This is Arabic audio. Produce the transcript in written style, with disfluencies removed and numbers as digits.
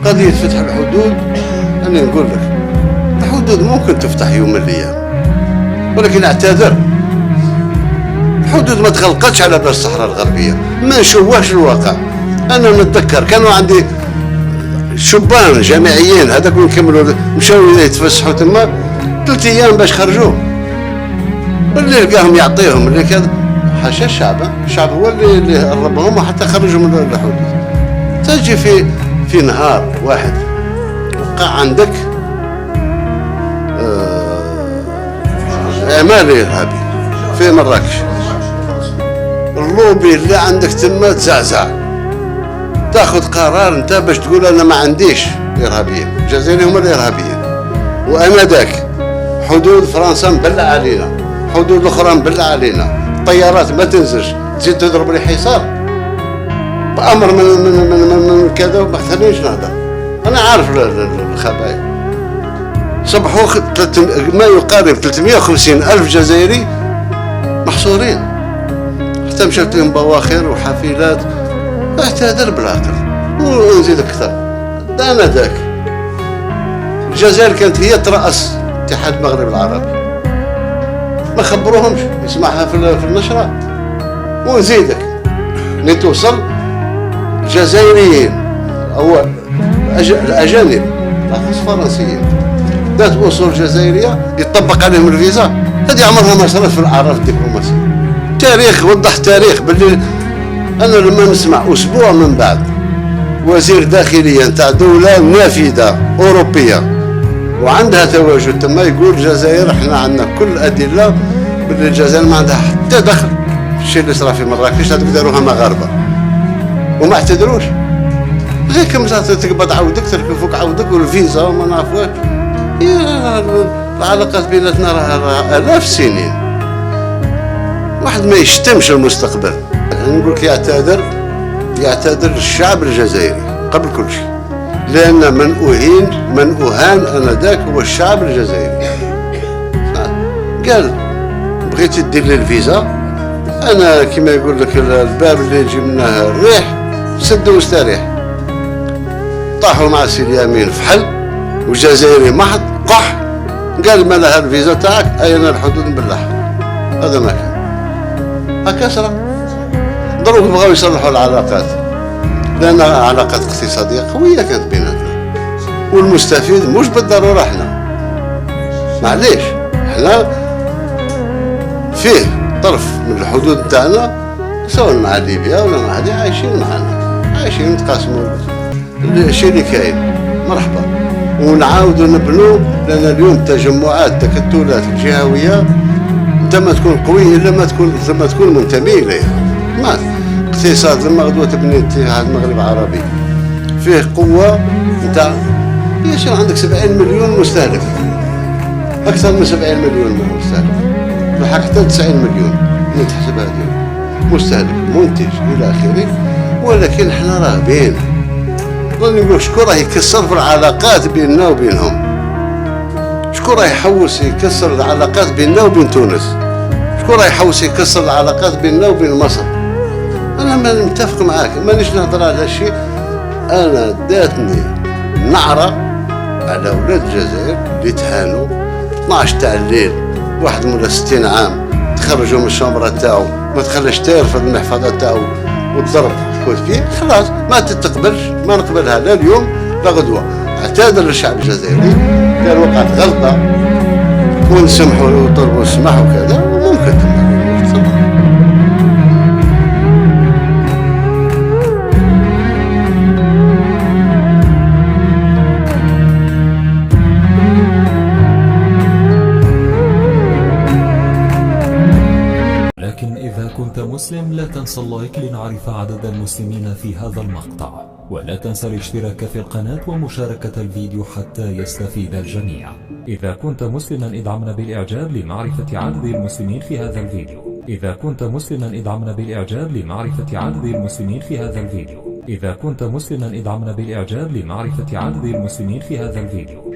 قضية فتح الحدود، أنا نقول لك الحدود ممكن تفتح يوم من الأيام، ولكن اعتذر. الحدود ما تغلقتش على بلاد الصحراء الغربية، ما نشوهش الواقع. أنا نتذكر كانوا عندي شبان جامعيين هذاك نكملوا مشاو يتفسحوا تما 3 أيام باش خرجوا، اللي لقاهم يعطيهم اللي كذا. حاشا الشعب هو اللي هربهم وحتى خرجوا من الحدود. تجي في نهار واحد وقع عندك اعمال ارهابي في مراكش، اللوبي اللي عندك تما تزعزع، تاخذ قرار انت باش تقول انا ما عنديش ارهابيين، الجزائريين هما الارهابيين. وانا ذاك حدود فرنسا مبلع علينا، حدود الاخرى مبلع علينا، الطيارات ما تنزلش، تزيد تضرب لي حصار بامر من كذا. ما خلينيش نهضر، انا عارف الخبايا. صبحوا ما يقارب 350 ألف جزائري محصورين، حتى مشات لهم بواخر وحافلات. اعتذر بالعقل ونزيد اكثر. انا ذاك الجزائر كانت هي ترأس اتحاد المغرب العربي، ما خبروهمش، يسمعها في النشرة. ونزيدك اللي توصل الجزائريين او الاجانب الفرنسيين ذات اصول جزائريه يطبق عليهم الفيزا، هذه عمرها ما صارت في الاعراف الدبلوماسيه. تاريخ وضح تاريخ باللي انا لما نسمع اسبوع من بعد وزير داخليه نتاع دوله نافذه اوروبيه وعندها تواجد تما يقول الجزائر احنا عندنا كل الادله باللي الجزائر ما عندها حتى دخل في الشيء اللي صرا في مراكش، هذوك داروها مغاربه وما اعتذروش. غير كم تقبض عودك تركفوك عودك والفيزا وما نعرفوش. العلاقات بيناتنا راها آلاف السنين. واحد ما يشتمش المستقبل. نقول لك يعتذر الشعب الجزائري قبل كل شيء، لأن من أهان آنذاك هو الشعب الجزائري. قال بغيتي دير لي الفيزا، أنا كما يقول لك الباب اللي يجي منه الريح سد واستريح. طاحوا مع سي اليمين فحل والجزائري محض قح، قال ما لها الفيزا تاعك أين الحدود نبلعها. هذا ما كان هكا صرا. دروك بغاو يصلحوا العلاقات، لأن علاقات اقتصادية قوية كانت بيناتنا، والمستفيد مش بالضرورة احنا. معليش احنا فيه طرف من الحدود تاعنا سواء مع ليبيا ولا مع هذه عايشين معنا، عايشين نتقاسموا الشيء اللي كاين مرحبا، ونعاودوا نبنوا. لأن اليوم تجمعات تكتلات جهوية انت ما تكون قوي الا ما تكون منتمي اليها. ما اقتصاد لما غدوه تبني اتحاد المغرب العربي فيه قوه نتاع يصير عندك 70 مليون مستهلك، اكثر من 70 مليون مستهلك، بالحق حتى 90 مليون من تحسبها اليوم مستهلك منتج الى اخره. ولكن احنا راغبين. ظني نقول شكون راه يكسر في العلاقات بيننا وبينهم، شكون راه يحوس يكسر العلاقات بيننا وبين تونس، شكون راه يحوس يكسر العلاقات بيننا وبين مصر. انا ما متفق معاك، مانيش نهضر على هالشيء. انا داتني نعرة على اولاد الجزائر اللي تهانوا 12 تاع الليل، واحد من 60 عام تخرجوا من الشمبرة تاعو ما تخليش ترفض المحفظة تاعو وتضرب كل فيه. خلاص ما تتقبلش، ما نقبلها لا اليوم لا غدوة. اعتذر للشعب الجزائري، قال وقعت غلطة ونسمحوا له وطلبوا السماح وكذا، وممكن تمام. لكن إذا كنت مسلم لا تنسى اللايك لنعرف عدد المسلمين في هذا المقطع، ولا تنسى الاشتراك في القناة ومشاركة الفيديو حتى يستفيد الجميع. إذا كنت مسلما ادعمنا بالإعجاب لمعرفة عدد المسلمين في هذا الفيديو. إذا كنت مسلما ادعمنا بالإعجاب لمعرفة عدد المسلمين في هذا الفيديو. إذا كنت مسلما ادعمنا بالإعجاب لمعرفة عدد المسلمين في هذا الفيديو.